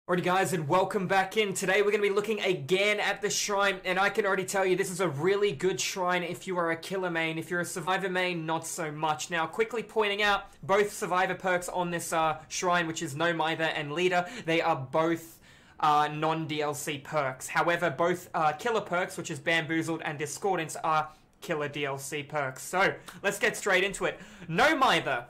Alrighty guys, and welcome back in. Today we're going to be looking again at the shrine, and I can already tell you this is a really good shrine if you are a killer main. If you're a survivor main, not so much. Now, quickly pointing out, both survivor perks on this shrine, which is No Mither and Leader, they are both non-DLC perks. However, both killer perks, which is Bamboozled and Discordance, are killer DLC perks. So, let's get straight into it. No Mither.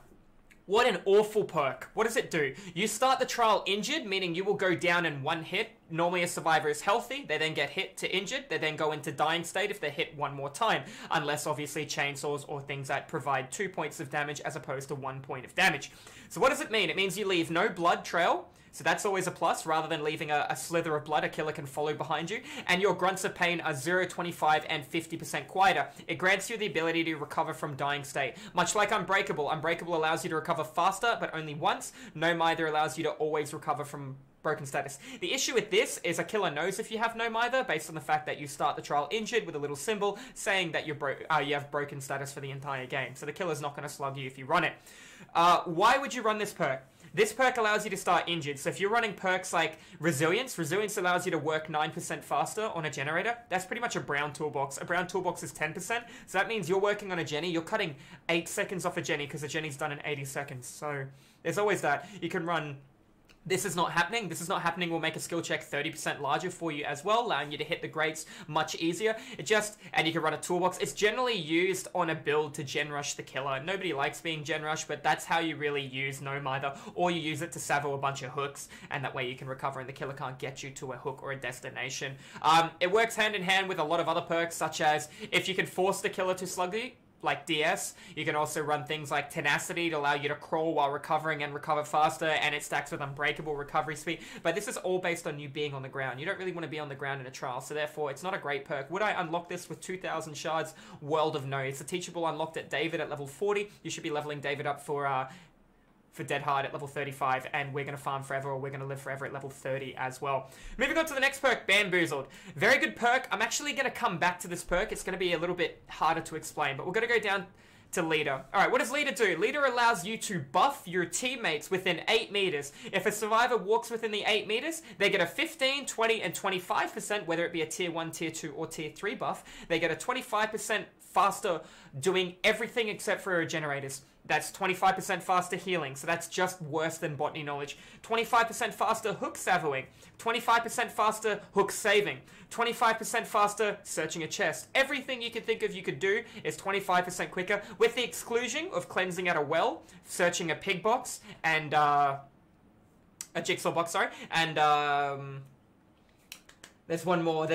What an awful perk. What does it do? You start the trial injured, meaning you will go down in one hit. Normally a survivor is healthy, they then get hit to injured, they then go into dying state if they're hit one more time. Unless obviously chainsaws or things that provide 2 points of damage as opposed to 1 point of damage. So what does it mean? It means you leave no blood trail. So that's always a plus. Rather than leaving a slither of blood, a killer can follow behind you. And your grunts of pain are 0, 25, and 50% quieter. It grants you the ability to recover from dying state. Much like Unbreakable. Unbreakable allows you to recover faster, but only once. No Mither allows you to always recover from broken status. The issue with this is a killer knows if you have No Mither based on the fact that you start the trial injured with a little symbol saying that you have broken status for the entire game. So the killer's not going to slug you if you run it. Why would you run this perk? This perk allows you to start injured. So if you're running perks like Resilience allows you to work 9% faster on a generator. That's pretty much a brown toolbox. A brown toolbox is 10%. So that means you're working on a Jenny. You're cutting 8 seconds off a Jenny because a Jenny's done in 80 seconds. So there's always that. You can run... This is not happening. This is not happening will make a skill check 30% larger for you as well, allowing you to hit the grates much easier. And you can run a toolbox. It's generally used on a build to gen rush the killer. Nobody likes being gen rushed, but that's how you really use No Mither, or you use it to salvo a bunch of hooks, and that way you can recover and the killer can't get you to a hook or a destination. It works hand in hand with a lot of other perks, such as if you can force the killer to slug you, like DS. You can also run things like Tenacity to allow you to crawl while recovering and recover faster, and it stacks with Unbreakable recovery speed. But this is all based on you being on the ground. You don't really want to be on the ground in a trial, so therefore it's not a great perk. Would I unlock this with 2,000 shards? World of no. It's a teachable unlocked at David at level 40. You should be leveling David up for Dead Hard at level 35, and we're going to farm forever, or we're going to live forever at level 30 as well. Moving on to the next perk, Bamboozled. Very good perk. I'm actually going to come back to this perk. It's going to be a little bit harder to explain, but we're going to go down to Leader. Alright, what does Leader do? Leader allows you to buff your teammates within 8 meters. If a survivor walks within the 8 meters, they get a 15, 20, and 25%, whether it be a tier 1, tier 2, or tier 3 buff. They get a 25% faster doing everything except for regenerators. That's 25% faster healing, so that's just worse than botany knowledge. 25% faster hook salvoing. 25% faster hook saving. 25% faster searching a chest. Everything you could think of you could do is 25% quicker, with the exclusion of cleansing at a well, searching a pig box, and a jigsaw box, sorry, and there's one more.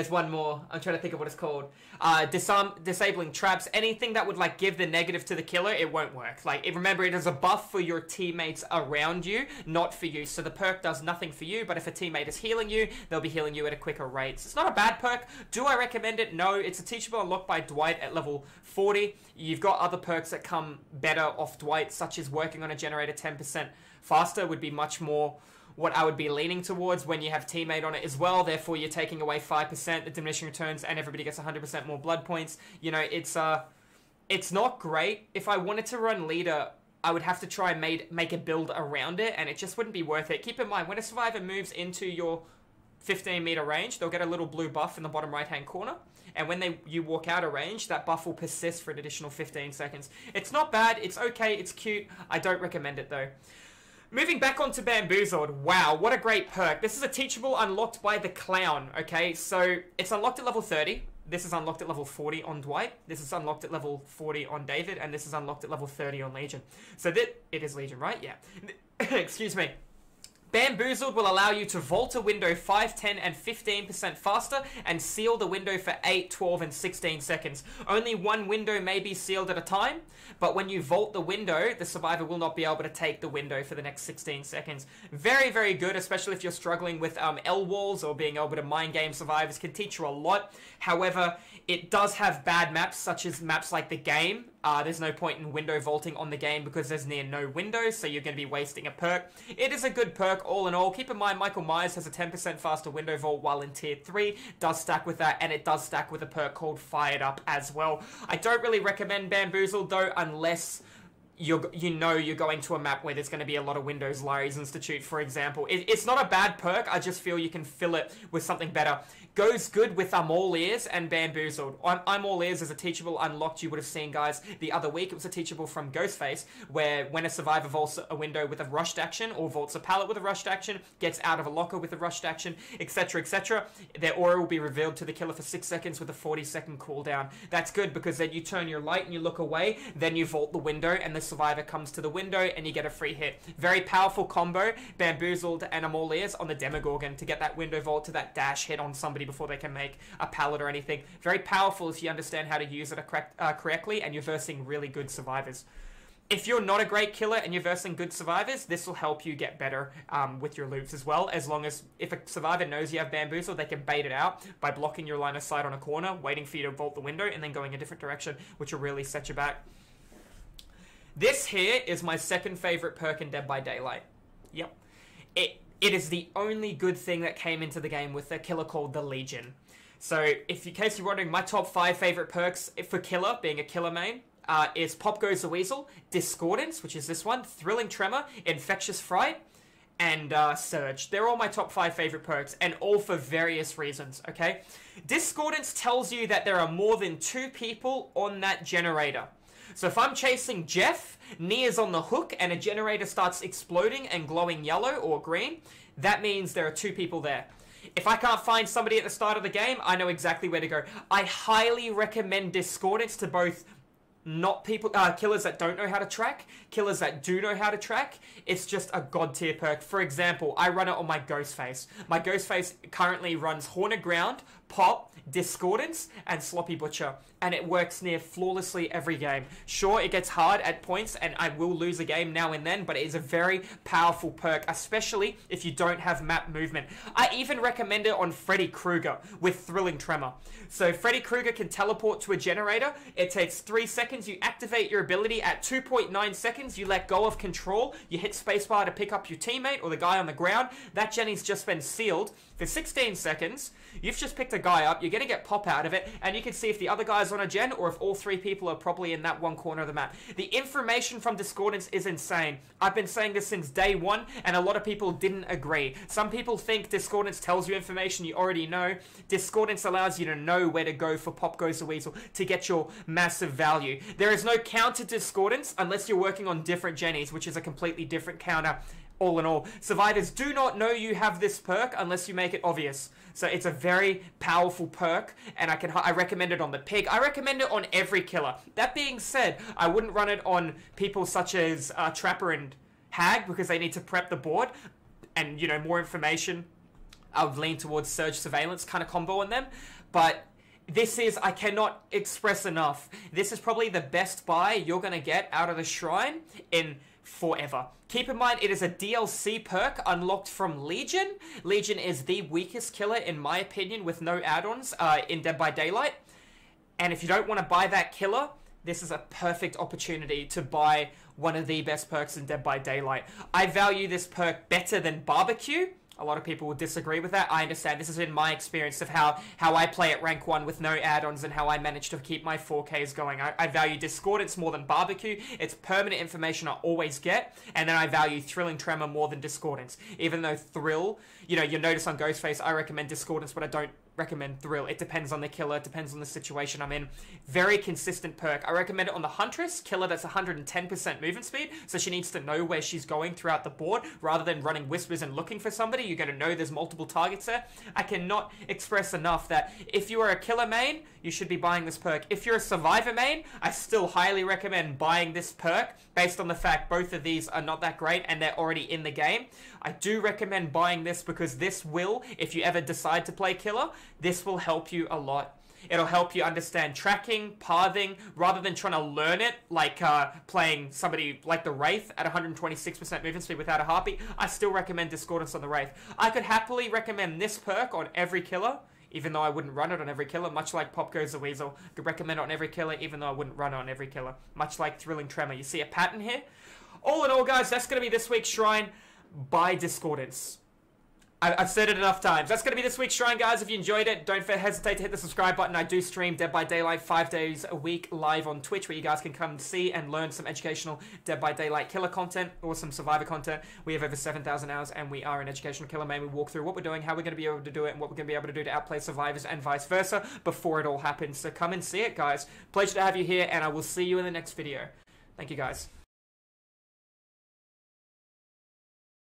I'm trying to think of what it's called. Disabling traps. Anything that would like give the negative to the killer, it won't work. Like, remember, it is a buff for your teammates around you, not for you. So the perk does nothing for you, but if a teammate is healing you, they'll be healing you at a quicker rate. So it's not a bad perk. Do I recommend it? No. It's a teachable unlocked by Dwight at level 40. You've got other perks that come better off Dwight, such as working on a generator 10% faster would be much more what I would be leaning towards when you have teammate on it as well. Therefore, you're taking away 5%, the diminishing returns, and everybody gets 100% more blood points. You know, it's not great. If I wanted to run Leader, I would have to try and make a build around it, and it just wouldn't be worth it. Keep in mind, when a survivor moves into your 15-meter range, they'll get a little blue buff in the bottom right-hand corner. And when you walk out of range, that buff will persist for an additional 15 seconds. It's not bad. It's okay. It's cute. I don't recommend it, though. Moving back onto Bamboozled, wow, what a great perk. This is a teachable unlocked by the Clown, okay? So, it's unlocked at level 30. This is unlocked at level 40 on Dwight. This is unlocked at level 40 on David. And this is unlocked at level 30 on Legion. So, it is Legion, right? Yeah. Excuse me. Bamboozled will allow you to vault a window 5, 10, and 15% faster and seal the window for 8, 12, and 16 seconds. Only one window may be sealed at a time, but when you vault the window, the survivor will not be able to take the window for the next 16 seconds. Very, very good, especially if you're struggling with L-walls or being able to mind game survivors can teach you a lot. However, it does have bad maps, such as maps like the game. There's no point in window vaulting on the game because there's near no windows, so you're going to be wasting a perk. It is a good perk all in all. Keep in mind, Michael Myers has a 10% faster window vault while in tier 3. Does stack with that, and it does stack with a perk called Fired Up as well. I don't really recommend Bamboozled, though, unless you're going to a map where there's going to be a lot of windows. Lari's Institute, for example. It's not a bad perk. I just feel you can fill it with something better. Goes good with I'm All Ears and Bamboozled. I'm All Ears is a teachable unlocked you would have seen, guys, the other week. It was a teachable from Ghostface, where when a survivor vaults a window with a rushed action, or vaults a pallet with a rushed action, gets out of a locker with a rushed action, etc., etc., their aura will be revealed to the killer for 6 seconds with a 40-second cooldown. That's good, because then you turn your light and you look away, then you vault the window, and the survivor comes to the window, and you get a free hit. Very powerful combo, Bamboozled and I'm All Ears on the Demogorgon to get that window vault to that dash hit on somebody before they can make a pallet or anything. Very powerful if you understand how to use it correctly, and you're versing really good survivors. If you're not a great killer and you're versing good survivors, this will help you get better with your loops as well, as long as if a survivor knows you have Bamboozle, they can bait it out by blocking your line of sight on a corner, waiting for you to vault the window, and then going a different direction, which will really set you back. This here is my second favorite perk in Dead by Daylight. Yep. It is the only good thing that came into the game with a killer called the Legion. So, in case you're wondering, my top 5 favorite perks for killer, being a killer main, is Pop Goes the Weasel, Discordance, which is this one, Thrilling Tremor, Infectious Fright, and Surge. They're all my top 5 favorite perks, and all for various reasons, okay? Discordance tells you that there are more than 2 people on that generator. So if I'm chasing Jeff, Nia's on the hook, and a generator starts exploding and glowing yellow or green, that means there are 2 people there. If I can't find somebody at the start of the game, I know exactly where to go. I highly recommend Discordance to both killers that don't know how to track, killers that do know how to track. It's just a god tier perk. For example, I run it on my Ghostface. My Ghostface currently runs Haunted Ground, Pop, Discordance, and Sloppy Butcher, and it works near flawlessly every game. Sure, it gets hard at points, and I will lose a game now and then, but it is a very powerful perk, especially if you don't have map movement. I even recommend it on Freddy Krueger with Thrilling Tremor. So Freddy Krueger can teleport to a generator. It takes 3 seconds. You activate your ability at 2.9 seconds. You let go of control. You hit spacebar to pick up your teammate or the guy on the ground. That Jenny's just been sealed for 16 seconds. You've just picked a guy up. You're going to get pop out of it, and you can see if the other guy's on a gen or if all 3 people are probably in that one corner of the map. The information from Discordance is insane. I've been saying this since day 1, and a lot of people didn't agree. Some people think Discordance tells you information you already know. Discordance allows you to know where to go for Pop Goes the Weasel to get your massive value. There is no counter Discordance unless you're working on different Jennies, which is a completely different counter. All in all, survivors do not know you have this perk unless you make it obvious. So it's a very powerful perk, and I recommend it on the pig. I recommend it on every killer. That being said, I wouldn't run it on people such as Trapper and Hag, because they need to prep the board, and more information. I would lean towards Surge Surveillance kind of combo on them, but this is, I cannot express enough, this is probably the best buy you're going to get out of the Shrine in forever. Keep in mind, it is a DLC perk unlocked from Legion. Legion is the weakest killer, in my opinion, with no add-ons in Dead by Daylight. And if you don't want to buy that killer, this is a perfect opportunity to buy one of the best perks in Dead by Daylight. I value this perk better than Barbecue. A lot of people will disagree with that. I understand. This is in my experience of how I play at rank 1 with no add-ons and how I manage to keep my 4Ks going. I value Discordance more than Barbecue. It's permanent information I always get. And then I value Thrilling Tremor more than Discordance. Even though Thrill, you'll notice on Ghostface, I recommend Discordance, but I don't recommend Thrill. It depends on the killer, it depends on the situation I'm in. Very consistent perk. I recommend it on the Huntress, killer that's 110% movement speed, so she needs to know where she's going throughout the board, rather than running whispers and looking for somebody. You're going to know there's multiple targets there. I cannot express enough that if you are a killer main, you should be buying this perk. If you're a survivor main, I still highly recommend buying this perk, based on the fact both of these are not that great and they're already in the game. I do recommend buying this because this will, if you ever decide to play killer, this will help you a lot. It'll help you understand tracking, pathing, rather than trying to learn it, like playing somebody like the Wraith at 126% movement speed without a heartbeat. I still recommend Discordance on the Wraith. I could happily recommend this perk on every killer, even though I wouldn't run it on every killer, much like Pop Goes the Weasel. I could recommend it on every killer, even though I wouldn't run it on every killer, much like Thrilling Tremor. You see a pattern here? All in all, guys, that's going to be this week's Shrine. Buy Discordance. I've said it enough times. That's going to be this week's Shrine, guys. If you enjoyed it, don't hesitate to hit the subscribe button. I do stream Dead by Daylight 5 days a week live on Twitch, where you guys can come see and learn some educational Dead by Daylight killer content or some survivor content. We have over 7,000 hours, and we are an educational killer main. We walk through what we're doing, how we're going to be able to do it, and what we're going to be able to do to outplay survivors and vice versa before it all happens. So come and see it, guys. Pleasure to have you here, and I will see you in the next video. Thank you, guys.